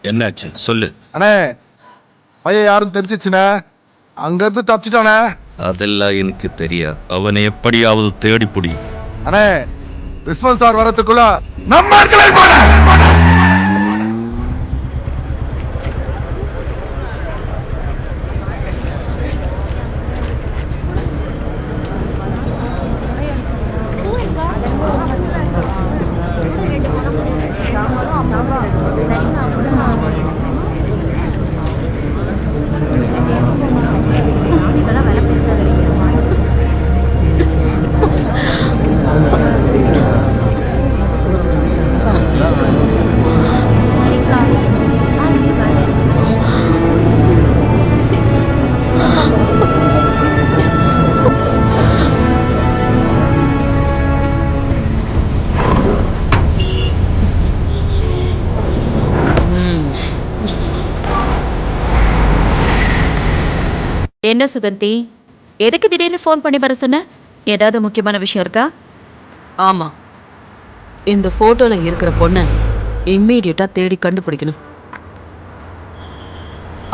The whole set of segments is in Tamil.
என்னாச்சு சொல்லு. அண்ணே பையன் யாரும் தெரிஞ்சிச்சுண்ணே, அங்கேருந்து தப்பிச்சிட்டானே. அதெல்லாம் எனக்கு தெரியாது. அவனை எப்படியாவது தேடி பிடி. அண்ணே விஸ்வன் சார் வரத்துக்குள்ள நம்ம ஆட்களை போட. என்ன சுகந்தி, எதுக்கு திடீர்னு ஃபோன் பண்ணி வர சொன்ன? ஏதாவது முக்கியமான விஷயம் இருக்கா? ஆமா, இந்த போட்டோல இருக்கிற பொண்ணை இம்மீடியட்டா தேடி கண்டுபிடிக்கணும்.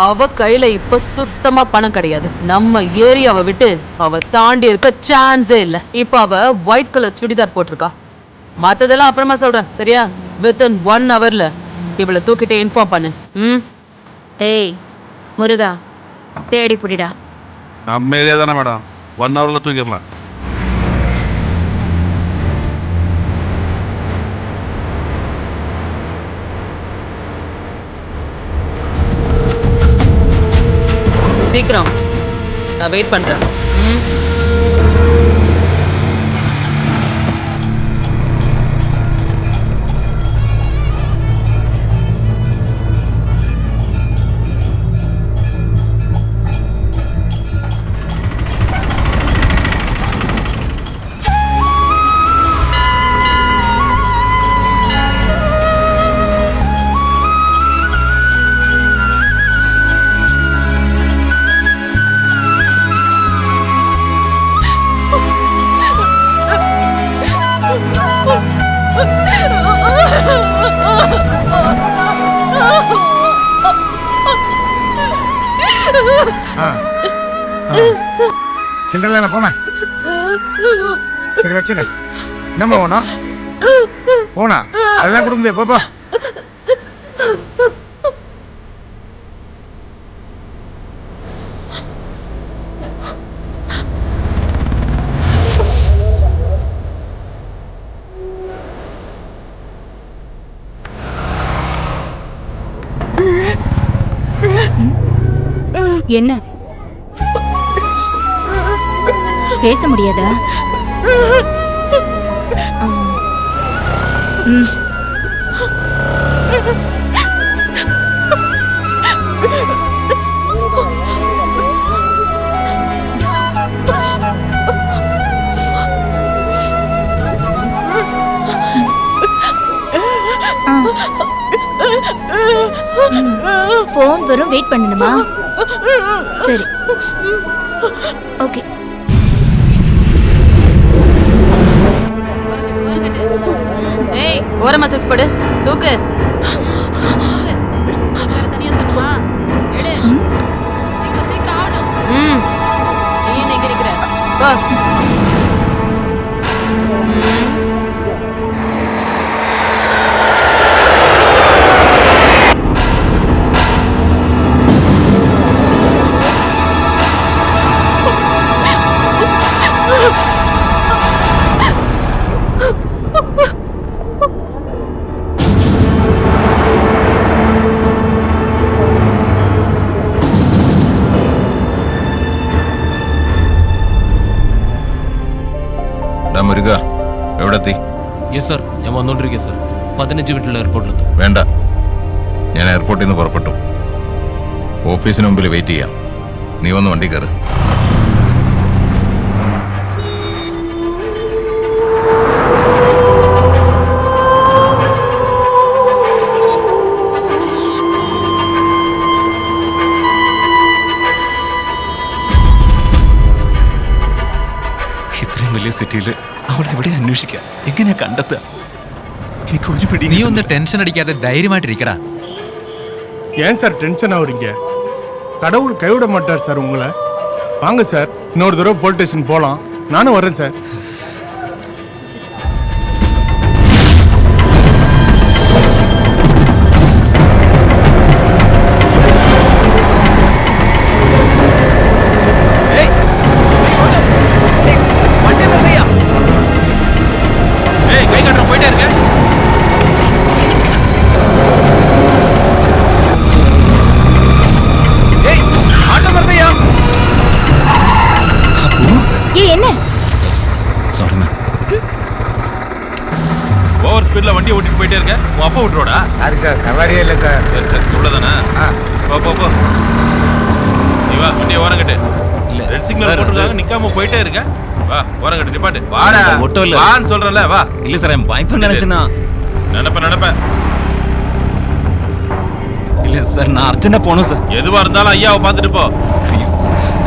அவ கையில இப்ப சுத்தமா பணம் கிடையாது. நம்ம ஏரியாவை விட்டு அவ தாண்டி இருக்க சான்ஸே இல்ல. இப்ப அவ ஒயிட் கலர் சுடிதார் போட்டிருக்கா. மத்ததெல்லாம் அப்புறமா சொல்றேன், சரியா? வித்தின் 1 hourல இவளை தூக்கிட்டு இன்ஃபார்ம் பண்ணு. ஏய் முருகா, தேடி புடிடா. நம்ம ஏரியா தானே மேடம், 1 hourல தூக்கிடலாம். சீக்கிரம், நான் வெயிட் பண்றேன். சிண்டல போன சின்ன என்னம்மா போனா போனா அதெல்லாம் கொடுக்க முடியாது. போப்பா. என்ன பேச முடியாதா? போன் வரும், வெயிட் பண்ணணுமா? சரி, ஓகே. ஏய், ஓரமா தூக்கி போடு. தூக்கு. தனியா சொல்லுமா? எடு. சீக்கிரம் சீக்கிரம் ஆடும். நீ என்ன இங்க இருக்கிற? வா. മുരുക എവിടെത്തി? യെസ് സർ, ഞാൻ വന്നോണ്ടിരിക്കുക സർ. 15 മിനിറ്റിൽ എയർപോർട്ടിലെത്തും. വേണ്ട, ഞാൻ എയർപോർട്ടിൽ നിന്ന് പുറപ്പെട്ടു. ഓഫീസിന് മുമ്പിൽ വെയിറ്റ് ചെയ്യാം. നീ വന്ന് വണ്ടി കയറ്. ഇത്രയും വലിയ സിറ്റിയിൽ അവളെ എവിടെ അന്വേഷിക്കാം? എങ്ങനെയാ കണ്ടെത്തുക? എനിക്ക് ഒരു പിടി. നീ ഒന്ന് ടെൻഷൻ അടിക്കാതെ ധൈര്യമായിട്ടിരിക്കടാ. ஏன் சார் டென்ஷன் ஆகுறீங்க? கடவுள் கைவிட மாட்டார் சார் உங்களை. வாங்க சார், இன்னொரு தடவை போலீஸ் ஸ்டேஷன் போகலாம். நானும் வரேன் சார். ஓவர் ஸ்பீட்ல வண்டி ஓட்டிட்டு போயிட்டே இருக்க. உன் அப்பா விட்டுறோடா? சாரி சார், சவாரியே இல்லை சார். சரி சரி, இவ்வளவுதானா? போ போ போ. நீ வா, வண்டியை ஓரம் கட்டு. இல்ல ரெட் சிக்னல் போட்டுருக்காங்க, நிக்காம போயிட்டே இருக்க. வா, ஓரம் கட்டு, நிப்பாட்டு. வாடா, வான்னு சொல்றேன்ல, வா. இல்ல சார், என் வைஃப் நினைச்சேனா. நடப்ப இல்ல சார், நான் அர்ஜென்ட்டா போகணும் சார். எதுவா இருந்தாலும் ஐயாவை பார்த்துட்டு போ.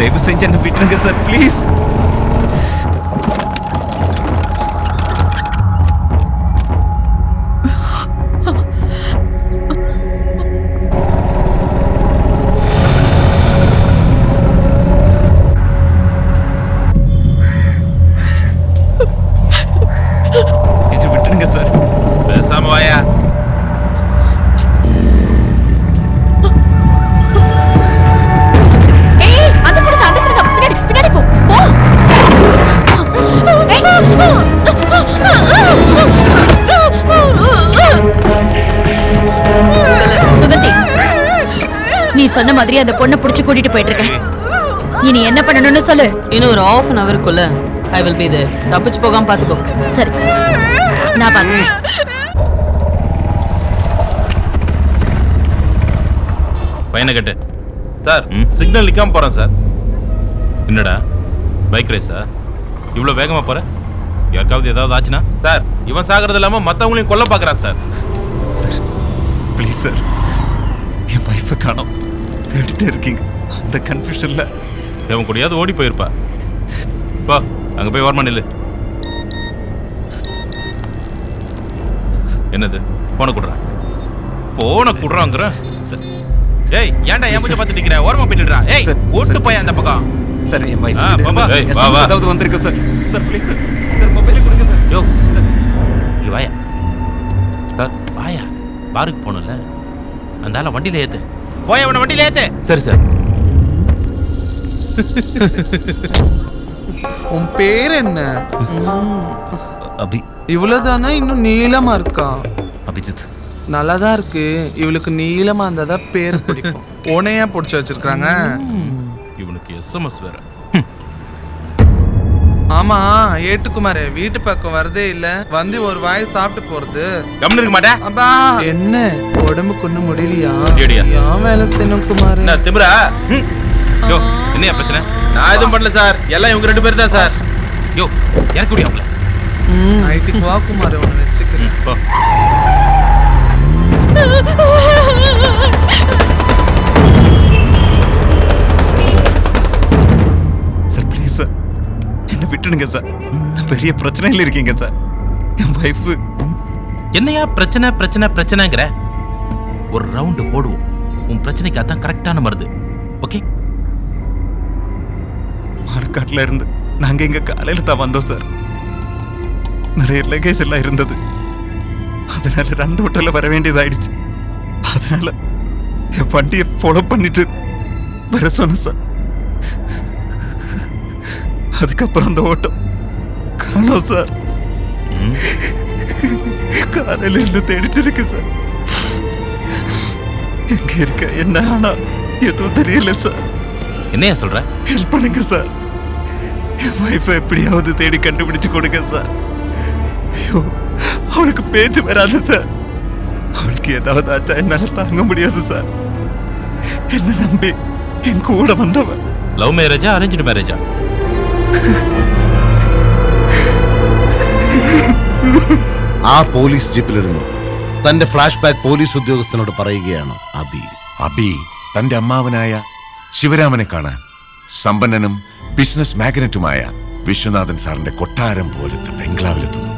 தயவு செஞ்சு என்ன விட்டுருங்க சார், ப்ளீஸ். என்ன விட்டுருங்க சார். பேசாம வாயா. பின்னாடி போ. சுகந்தி, நீ சொன்ன மாதிரி அந்த பொண்ணை புடிச்சு கூட்டிட்டு போயிட்டு இருக்கேன். இனி என்ன பண்ணணும்னு சொல்லு. இன்னும் ஒரு ½ an hourக்குள்ள ஐ வில் பி தேர். தப்பிச்சு போகாம பாத்துக்கோ. சரி, நான் பாத்துக்கிறேன். பையனை கட்டு. சார், சிக்னல் நிக்காம போறேன் சார். என்னடா பைக் ரேஸா? இவ்வளவு வேகமா போற? யாருக்காவது ஏதாவது ஆச்சுன்னா? சார், இவன் சாகிறது இல்லாம மத்தவங்களையும் கொல்ல பாக்குறான் sir. Sir please sir, N wifi காணோம். தேடிட்டே இருக்கீங்க. அந்த கன்ஃபியூஷன்ல இவன் கூடயாவது ஓடி போயிருப்பா. போ, அங்க போய் ஓரமா நில்லு. என்னது? போன குடுறாங்கிற. ஏய், ஏன்டா என் மூஞ்ச பார்த்து நிக்கிற? ஓரமா போயிடுடா. ஏய், ஓட்டு போய் அந்த பக்கம். சார், என் வைஃப் ஏய், வா வா. ஏதாவது வந்திருக்கு sir. Sir please sir. Sir மொபைலை கொடுங்க சார். யோ சார், நீ வாயா. சார் வாயா. பாருக்கு போகணும்ல, அந்த ஆளை வண்டியில ஏத்து. போய் அவனை வண்டியில ஏத்து. சரி சார். உன் பேர் என்ன? அபி. இவ்வளவுதானா? இன்னும் நீளமா இருக்கா? அபிஜித். நல்லாதான் இருக்கு. இவளுக்கு நீளமா இருந்தாதான் பேர் பிடிக்கும். உனையா பிடிச்சி வச்சிருக்காங்க. இவனுக்கு SMS வேற. ஆமா, ஏட்டுக்குமாரே வீட்டு பக்கம் வரதே இல்ல. வந்து ஒரு வாய் சாப்பிட்டு போறது. கம்னு இருக்க மாட்டேன். அப்பா என்ன உடம்புக்கு ஒண்ணும் முடியலையா? முடியலையா? ஏன் வேலை செய்யணும் குமார்? என்ன திமிரா? யோ, என்னையா பிரச்சனை? நான் எதுவும் பண்ணல சார். எல்லாம் இவங்க 2 பேர் தான் சார். யோ, எனக்கு முடியும் அவங்கள. நைட்டுக்கு வா குமார், ஒன்று வச்சுக்கிறேன். போ. சார் ப்ளீஸ் சார், என்ன விட்டுடுங்க சார். நான் பெரிய பிரச்சனையில் இருக்கீங்க சார். என் வைஃப். என்னையா பிரச்சனைங்கிற? ஒரு ரவுண்டு போடுவோம். உன் பிரச்சனைக்கு அதான் கரெக்டான மருந்து. ஓகே? மார்க்காட்ல இருந்து நாங்க இங்க காலையில தான் வந்தோம் சார். நிறைய லகேஜ் எல்லாம் இருந்தது. அதனால 2 ஹோட்டல்ல வர வேண்டியதாயிடுச்சு. அதனால என் வண்டியை ஃபாலோ பண்ணிட்டு வர சொன்னேன் சார். அதுக்கப்புறம் அந்த ஓட்டம் காணோம் சார். காலையில இருந்து தேடிட்டு இருக்கு சார். எங்க இருக்க என்ன ஆனா எதுவும் தெரியல சார். என்னையா சொல்ற? ஹெல்ப் பண்ணுங்க சார். என் வைஃபை எப்படியாவது தேடி கண்டுபிடிச்சு கொடுங்க சார். ஐயோ, அவளுக்கு பேச்சு வராது சார். அவளுக்கு ஏதாவது ஆச்சா என்னால தாங்க முடியாது சார். என்ன நம்பி என் கூட வந்தவ. லவ் மேரேஜா அரேஞ்ச்டு மேரேஜா? ആ പോലീസ് ജീപ്പിലിരുന്നു തന്റെ ഫ്ലാഷ് ബാക്ക് പോലീസ് ഉദ്യോഗസ്ഥനോട് പറയുകയാണ് അബി. അബി തന്റെ അമ്മാവനായ ശിവരാമനെ കാണാൻ സമ്പന്നനും ബിസിനസ് മാഗ്നറ്റുമായ വിശ്വനാഥൻ സാറിന്റെ കൊട്ടാരം പോലത്തെ ബംഗ്ലാവിലെത്തുന്നു.